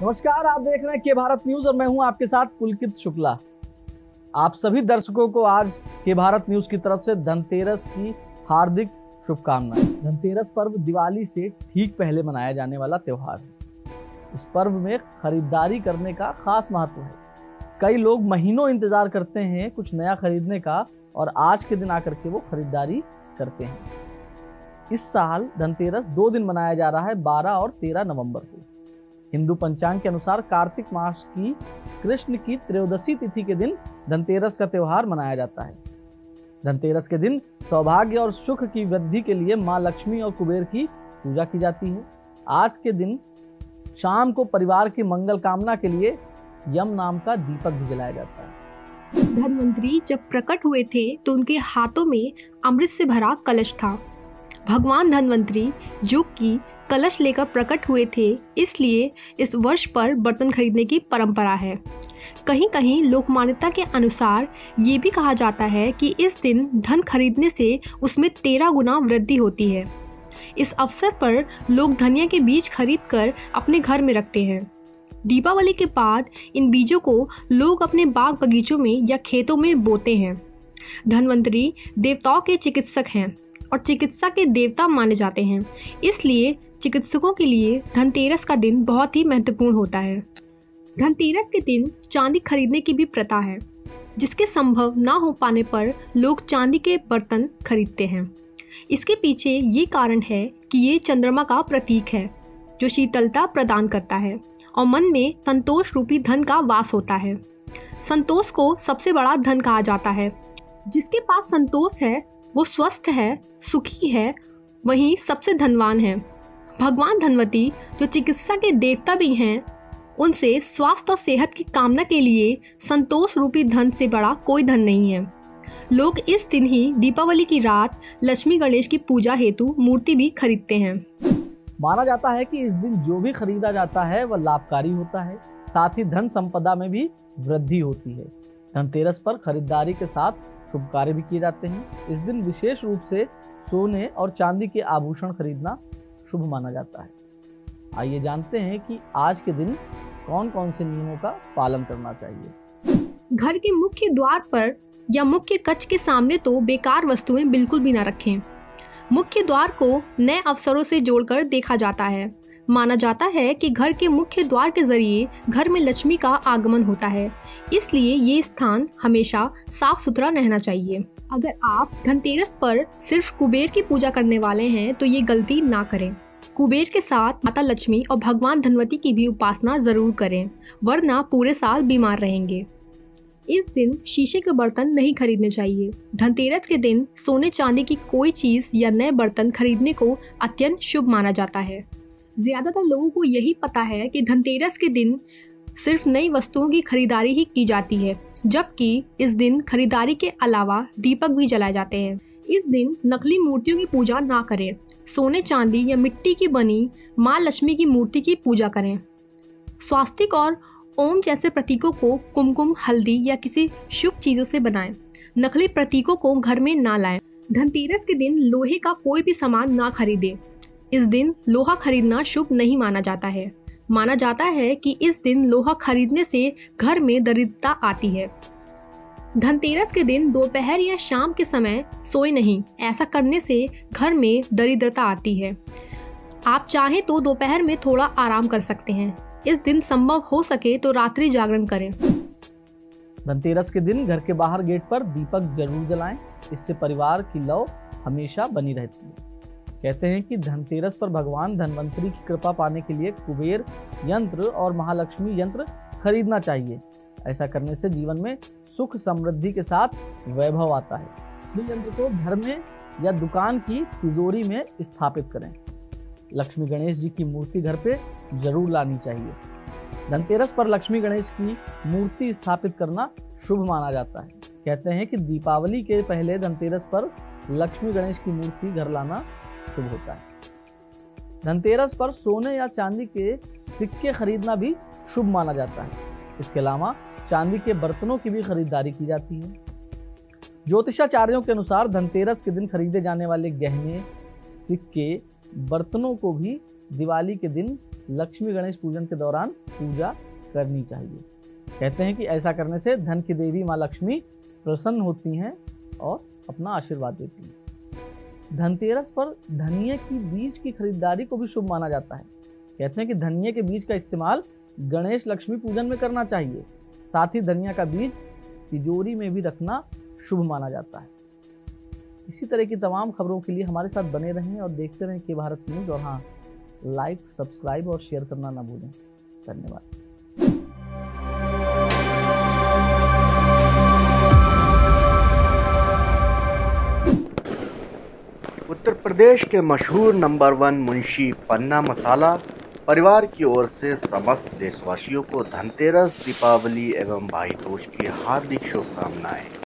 नमस्कार, आप देख रहे हैं के भारत न्यूज और मैं हूं आपके साथ पुलकित शुक्ला। आप सभी दर्शकों को आज के भारत न्यूज की तरफ से धनतेरस की हार्दिक शुभकामनाएं। धनतेरस पर्व दिवाली से ठीक पहले मनाया जाने वाला त्योहार है। इस पर्व में खरीदारी करने का खास महत्व है। कई लोग महीनों इंतजार करते हैं कुछ नया खरीदने का और आज के दिन आकर के वो खरीदारी करते हैं। इस साल धनतेरस 2 दिन मनाया जा रहा है, 12 और 13 नवंबर को। हिंदू पंचांग के अनुसार कार्तिक मास की कृष्ण की त्रयोदशी तिथि के दिन धनतेरस का त्योहार मनाया जाता है। धनतेरस के दिन सौभाग्य और सुख की वृद्धि के लिए मां लक्ष्मी और कुबेर की पूजा की जाती है। आज के दिन शाम को परिवार की मंगल कामना के लिए यम नाम का दीपक भी जलाया जाता है। धनवंतरी जब प्रकट हुए थे तो उनके हाथों में अमृत से भरा कलश था। भगवान धनवंतरी जो कि कलश लेकर प्रकट हुए थे, इसलिए इस वर्ष पर बर्तन खरीदने की परंपरा है। कहीं कहीं लोक मान्यता के अनुसार ये भी कहा जाता है कि इस दिन धन खरीदने से उसमें 13 गुना वृद्धि होती है। इस अवसर पर लोग धनिया के बीज खरीदकर अपने घर में रखते हैं। दीपावली के बाद इन बीजों को लोग अपने बाग बगीचों में या खेतों में बोते हैं। धनवंतरी देवताओं के चिकित्सक हैं और चिकित्सा के देवता माने जाते हैं, इसलिए चिकित्सकों के लिए धनतेरस का दिन बहुत ही महत्वपूर्ण होता है। धनतेरस के दिन चांदी खरीदने की भी प्रथा है, जिसके संभव ना हो पाने पर लोग चांदी के बर्तन खरीदते हैं। इसके पीछे ये कारण है कि ये चंद्रमा का प्रतीक है, जो शीतलता प्रदान करता है और मन में संतोष रूपी धन का वास होता है। संतोष को सबसे बड़ा धन कहा जाता है। जिसके पास संतोष है वो स्वस्थ है, सुखी है, वहीं सबसे धनवान है। भगवान धनवती जो चिकित्सा के देवता भी हैं, उनसे स्वास्थ्य और सेहत की कामना के लिए संतोष रूपी धन से बड़ा कोई धन नहीं है। लोग इस दिन ही दीपावली की रात लक्ष्मी गणेश की पूजा हेतु मूर्ति भी खरीदते हैं। माना जाता है कि इस दिन जो भी खरीदा जाता है वह लाभकारी होता है, साथ ही धन संपदा में भी वृद्धि होती है। धनतेरस पर खरीदारी के साथ शुभ कार्य भी किए जाते हैं। इस दिन विशेष रूप से सोने और चांदी के आभूषण खरीदना शुभ माना जाता है। आइए जानते हैं कि आज के दिन कौन कौन से नियमों का पालन करना चाहिए। घर के मुख्य द्वार पर या मुख्य कक्ष के सामने तो बेकार वस्तुएं बिल्कुल भी ना रखें। मुख्य द्वार को नए अवसरों से जोड़कर देखा जाता है। माना जाता है कि घर के मुख्य द्वार के जरिए घर में लक्ष्मी का आगमन होता है, इसलिए ये स्थान हमेशा साफ सुथरा रहना चाहिए। अगर आप धनतेरस पर सिर्फ कुबेर की पूजा करने वाले हैं तो ये गलती ना करें। कुबेर के साथ माता लक्ष्मी और भगवान धनवती की भी उपासना जरूर करें, वरना पूरे साल बीमार रहेंगे। इस दिन शीशे के बर्तन नहीं खरीदने चाहिए। धनतेरस के दिन सोने चांदी की कोई चीज या नए बर्तन खरीदने को अत्यंत शुभ माना जाता है। ज्यादातर लोगों को यही पता है कि धनतेरस के दिन सिर्फ नई वस्तुओं की खरीदारी ही की जाती है, जबकि इस दिन खरीदारी के अलावा दीपक भी जलाए जाते हैं। इस दिन नकली मूर्तियों की पूजा ना करें। सोने चांदी या मिट्टी की बनी माँ लक्ष्मी की मूर्ति की पूजा करें। स्वास्तिक और ओम जैसे प्रतीकों को कुमकुम, हल्दी या किसी शुभ चीजों से बनाएं। नकली प्रतीकों को घर में ना लाएं। धनतेरस के दिन लोहे का कोई भी सामान ना खरीदें। इस दिन लोहा खरीदना शुभ नहीं माना जाता है। माना जाता है कि इस दिन लोहा खरीदने से घर में दरिद्रता आती है। धनतेरस के दिन दोपहर या शाम के समय सोए नहीं। ऐसा करने से घर में दरिद्रता आती है। आप चाहें तो दोपहर में थोड़ा आराम कर सकते हैं। इस दिन संभव हो सके तो रात्रि जागरण करें। धनतेरस के दिन घर के बाहर गेट पर दीपक जरूर जलाएं, इससे परिवार की लौ हमेशा बनी रहती है। कहते हैं कि धनतेरस पर भगवान धनवंतरी की कृपा पाने के लिए कुबेर यंत्र और महालक्ष्मी यंत्र खरीदना चाहिए। ऐसा करने से जीवन में सुख समृद्धि के साथ वैभव आता है। इस यंत्र को घर में या दुकान की तिजोरी में स्थापित करें। लक्ष्मी गणेश जी की मूर्ति घर पे जरूर लानी चाहिए। धनतेरस पर लक्ष्मी गणेश की मूर्ति स्थापित करना शुभ माना जाता है। कहते हैं कि दीपावली के पहले धनतेरस पर लक्ष्मी गणेश की मूर्ति घर लाना शुभ होता है। धनतेरस पर सोने या चांदी के सिक्के खरीदना भी शुभ माना जाता है। इसके अलावा चांदी के बर्तनों की भी खरीदारी की जाती है। ज्योतिषाचार्यों के अनुसार धनतेरस के दिन खरीदे जाने वाले गहने, सिक्के, बर्तनों को भी दिवाली के दिन लक्ष्मी गणेश पूजन के दौरान पूजा करनी चाहिए। कहते हैं कि ऐसा करने से धन की देवी माँ लक्ष्मी प्रसन्न होती हैं और अपना आशीर्वाद देती हैं। धनतेरस पर धनिये की बीज की खरीदारी को भी शुभ माना जाता है। कहते हैं कि धनिये के बीज का इस्तेमाल गणेश लक्ष्मी पूजन में करना चाहिए। साथ ही धनिया का बीज तिजोरी में भी रखना शुभ माना जाता है। इसी तरह की तमाम खबरों के लिए हमारे साथ बने रहें और देखते रहें के भारत न्यूज़। और हाँ, लाइक, सब्सक्राइब और शेयर करना ना भूलें। धन्यवाद। उत्तर प्रदेश के मशहूर नंबर 1 मुंशी पन्ना मसाला परिवार की ओर से समस्त देशवासियों को धनतेरस, दीपावली एवं भाई दूज की हार्दिक शुभकामनाएं।